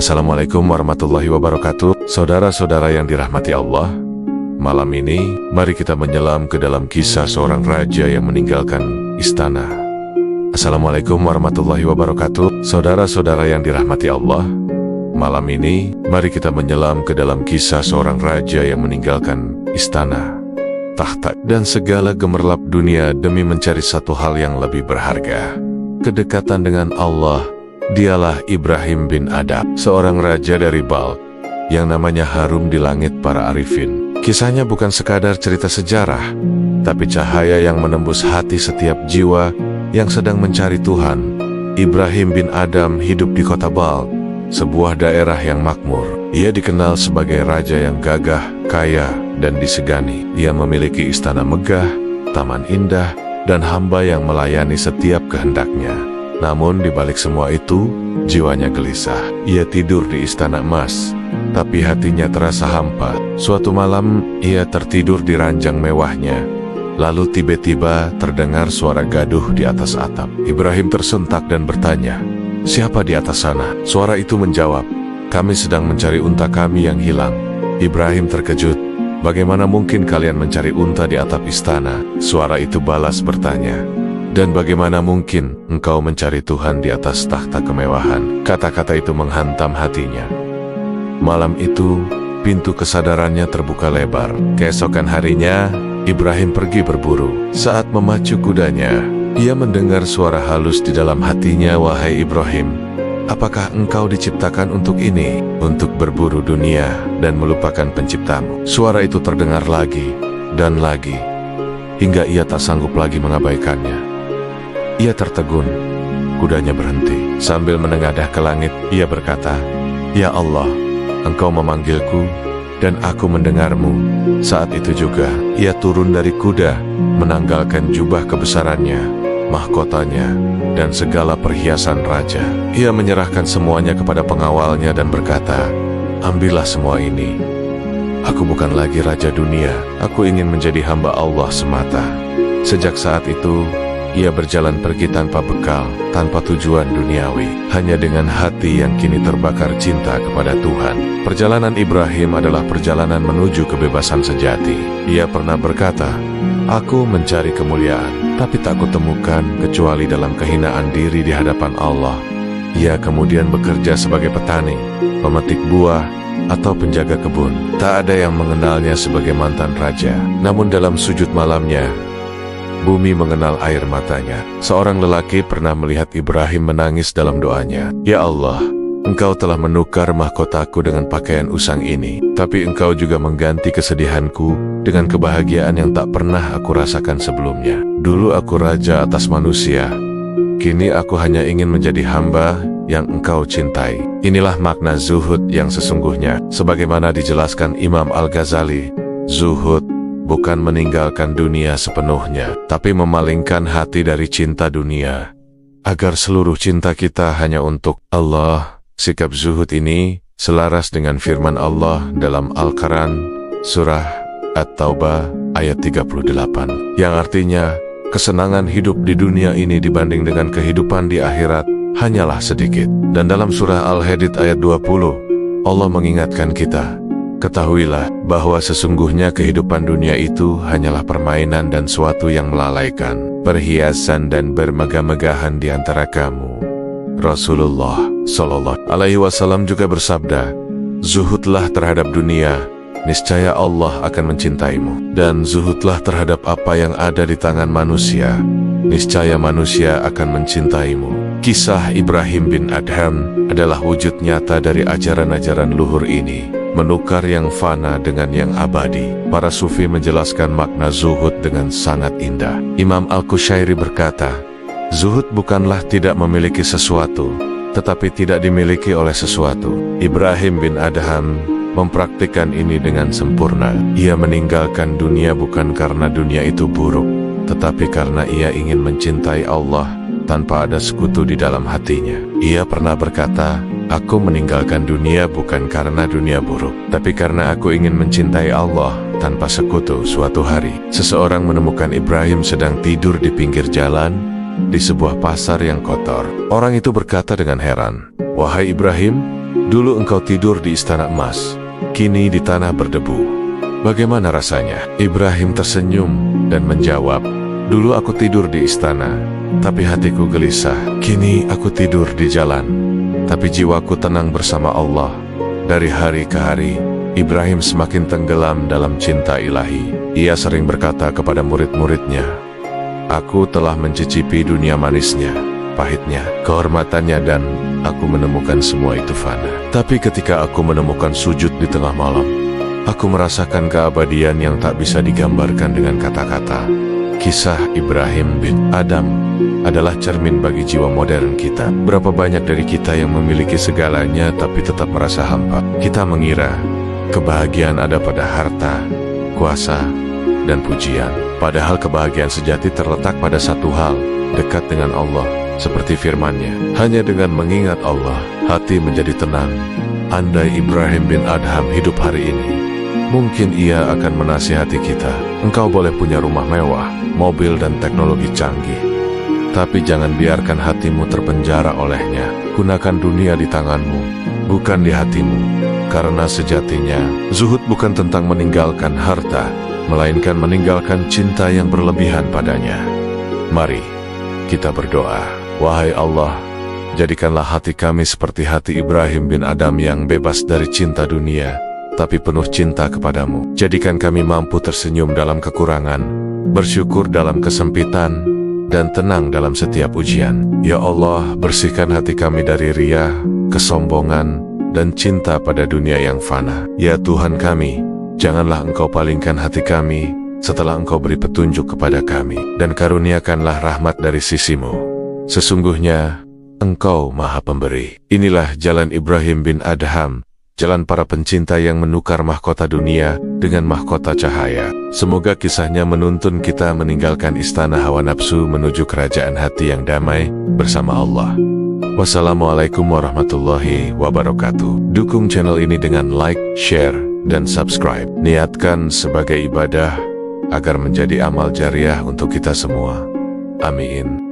Assalamualaikum warahmatullahi wabarakatuh. Saudara-saudara yang dirahmati Allah, malam ini mari kita menyelam ke dalam kisah seorang raja yang meninggalkan istana. Assalamualaikum warahmatullahi wabarakatuh. Saudara-saudara yang dirahmati Allah, malam ini mari kita menyelam ke dalam kisah seorang raja yang meninggalkan istana, tahta, dan segala gemerlap dunia demi mencari satu hal yang lebih berharga, kedekatan dengan Allah. Dialah Ibrahim bin Adham, seorang raja dari Balkh yang namanya harum di langit para arifin. Kisahnya bukan sekadar cerita sejarah, tapi cahaya yang menembus hati setiap jiwa yang sedang mencari Tuhan. Ibrahim bin Adham hidup di kota Balkh, sebuah daerah yang makmur. Ia dikenal sebagai raja yang gagah, kaya, dan disegani. Ia memiliki istana megah, taman indah, dan hamba yang melayani setiap kehendaknya. Namun di balik semua itu, jiwanya gelisah. Ia tidur di istana emas, tapi hatinya terasa hampa. Suatu malam, ia tertidur di ranjang mewahnya. Lalu tiba-tiba terdengar suara gaduh di atas atap. Ibrahim tersentak dan bertanya, "Siapa di atas sana?" Suara itu menjawab, "Kami sedang mencari unta kami yang hilang." Ibrahim terkejut. "Bagaimana mungkin kalian mencari unta di atap istana?" Suara itu balas bertanya, "Dan bagaimana mungkin engkau mencari Tuhan di atas tahta kemewahan?" Kata-kata itu menghantam hatinya. Malam itu, pintu kesadarannya terbuka lebar. Keesokan harinya, Ibrahim pergi berburu. Saat memacu kudanya, ia mendengar suara halus di dalam hatinya, "Wahai Ibrahim, apakah engkau diciptakan untuk ini? Untuk berburu dunia dan melupakan penciptamu?" Suara itu terdengar lagi dan lagi, hingga ia tak sanggup lagi mengabaikannya. Ia tertegun, kudanya berhenti. Sambil menengadah ke langit, ia berkata, "Ya Allah, Engkau memanggilku, dan aku mendengarmu." Saat itu juga, ia turun dari kuda, menanggalkan jubah kebesarannya, mahkotanya, dan segala perhiasan raja. Ia menyerahkan semuanya kepada pengawalnya dan berkata, "Ambillah semua ini. Aku bukan lagi raja dunia, aku ingin menjadi hamba Allah semata." Sejak saat itu, ia berjalan pergi tanpa bekal, tanpa tujuan duniawi, hanya dengan hati yang kini terbakar cinta kepada Tuhan. Perjalanan Ibrahim adalah perjalanan menuju kebebasan sejati. Ia pernah berkata, "Aku mencari kemuliaan, tapi tak kutemukan kecuali dalam kehinaan diri di hadapan Allah." Ia kemudian bekerja sebagai petani, pemetik buah, atau penjaga kebun. Tak ada yang mengenalnya sebagai mantan raja. Namun dalam sujud malamnya, bumi mengenal air matanya. Seorang lelaki pernah melihat Ibrahim menangis dalam doanya. "Ya Allah, Engkau telah menukar mahkotaku dengan pakaian usang ini, tapi Engkau juga mengganti kesedihanku dengan kebahagiaan yang tak pernah aku rasakan sebelumnya. Dulu aku raja atas manusia, kini aku hanya ingin menjadi hamba yang Engkau cintai." Inilah makna zuhud yang sesungguhnya. Sebagaimana dijelaskan Imam Al-Ghazali, zuhud bukan meninggalkan dunia sepenuhnya, tapi memalingkan hati dari cinta dunia, agar seluruh cinta kita hanya untuk Allah. Sikap zuhud ini selaras dengan firman Allah dalam Al-Quran, surah At-Taubah ayat 38, yang artinya, kesenangan hidup di dunia ini dibanding dengan kehidupan di akhirat hanyalah sedikit. Dan dalam surah Al-Hadid ayat 20, Allah mengingatkan kita, "Ketahuilah bahwa sesungguhnya kehidupan dunia itu hanyalah permainan dan suatu yang melalaikan, perhiasan dan bermegah-megahan di antara kamu." Rasulullah Shallallahu Alaihi Wasallam juga bersabda, "Zuhudlah terhadap dunia, niscaya Allah akan mencintaimu. Dan zuhudlah terhadap apa yang ada di tangan manusia, niscaya manusia akan mencintaimu." Kisah Ibrahim bin Adham adalah wujud nyata dari ajaran-ajaran luhur ini, menukar yang fana dengan yang abadi. Para sufi menjelaskan makna zuhud dengan sangat indah. Imam Al-Qushayri berkata, "Zuhud bukanlah tidak memiliki sesuatu, tetapi tidak dimiliki oleh sesuatu." Ibrahim bin Adham mempraktikkan ini dengan sempurna. Ia meninggalkan dunia bukan karena dunia itu buruk, tetapi karena ia ingin mencintai Allah tanpa ada sekutu di dalam hatinya. Ia pernah berkata, "Aku meninggalkan dunia bukan karena dunia buruk, tapi karena aku ingin mencintai Allah tanpa sekutu." Suatu hari, seseorang menemukan Ibrahim sedang tidur di pinggir jalan, di sebuah pasar yang kotor. Orang itu berkata dengan heran, "Wahai Ibrahim, Dulu engkau tidur di istana emas, kini di tanah berdebu. Bagaimana rasanya? Ibrahim tersenyum dan menjawab, dulu aku tidur di istana, tapi hatiku gelisah. Kini aku tidur di jalan, tapi jiwaku tenang bersama Allah. Dari hari ke hari, Ibrahim semakin tenggelam dalam cinta ilahi. Ia sering berkata kepada murid-muridnya, aku telah mencicipi dunia manisnya, pahitnya, kehormatannya, dan aku menemukan semua itu fana. Tapi ketika aku menemukan sujud di tengah malam, aku merasakan keabadian yang tak bisa digambarkan dengan kata-kata. Kisah Ibrahim bin Adham adalah cermin bagi jiwa modern kita. Berapa banyak dari kita yang memiliki segalanya tapi tetap merasa hampa. Kita mengira kebahagiaan ada pada harta, kuasa, dan pujian. Padahal kebahagiaan sejati terletak pada satu hal, dekat dengan Allah. Seperti firman-Nya, hanya dengan mengingat Allah, hati menjadi tenang. Andai Ibrahim bin Adham hidup hari ini, mungkin ia akan menasihati kita. Engkau boleh punya rumah mewah, mobil, dan teknologi canggih, tapi jangan biarkan hatimu terpenjara olehnya. Gunakan dunia di tanganmu, bukan di hatimu. Karena sejatinya, zuhud bukan tentang meninggalkan harta, melainkan meninggalkan cinta yang berlebihan padanya. Mari kita berdoa. Wahai Allah, jadikanlah hati kami seperti hati Ibrahim bin Adham yang bebas dari cinta dunia, tapi penuh cinta kepadamu. Jadikan kami mampu tersenyum dalam kekurangan, bersyukur dalam kesempitan, dan tenang dalam setiap ujian. Ya Allah, bersihkan hati kami dari riya, kesombongan, dan cinta pada dunia yang fana. Ya Tuhan kami, janganlah Engkau palingkan hati kami setelah Engkau beri petunjuk kepada kami, dan karuniakanlah rahmat dari sisi-Mu. Sesungguhnya Engkau Maha Pemberi. Inilah jalan Ibrahim bin Adham, jalan para pencinta yang menukar mahkota dunia dengan mahkota cahaya. Semoga kisahnya menuntun kita meninggalkan istana hawa nafsu menuju kerajaan hati yang damai bersama Allah. Wassalamualaikum warahmatullahi wabarakatuh. Dukung channel ini dengan like, share, dan subscribe. Niatkan sebagai ibadah agar menjadi amal jariah untuk kita semua. Amin.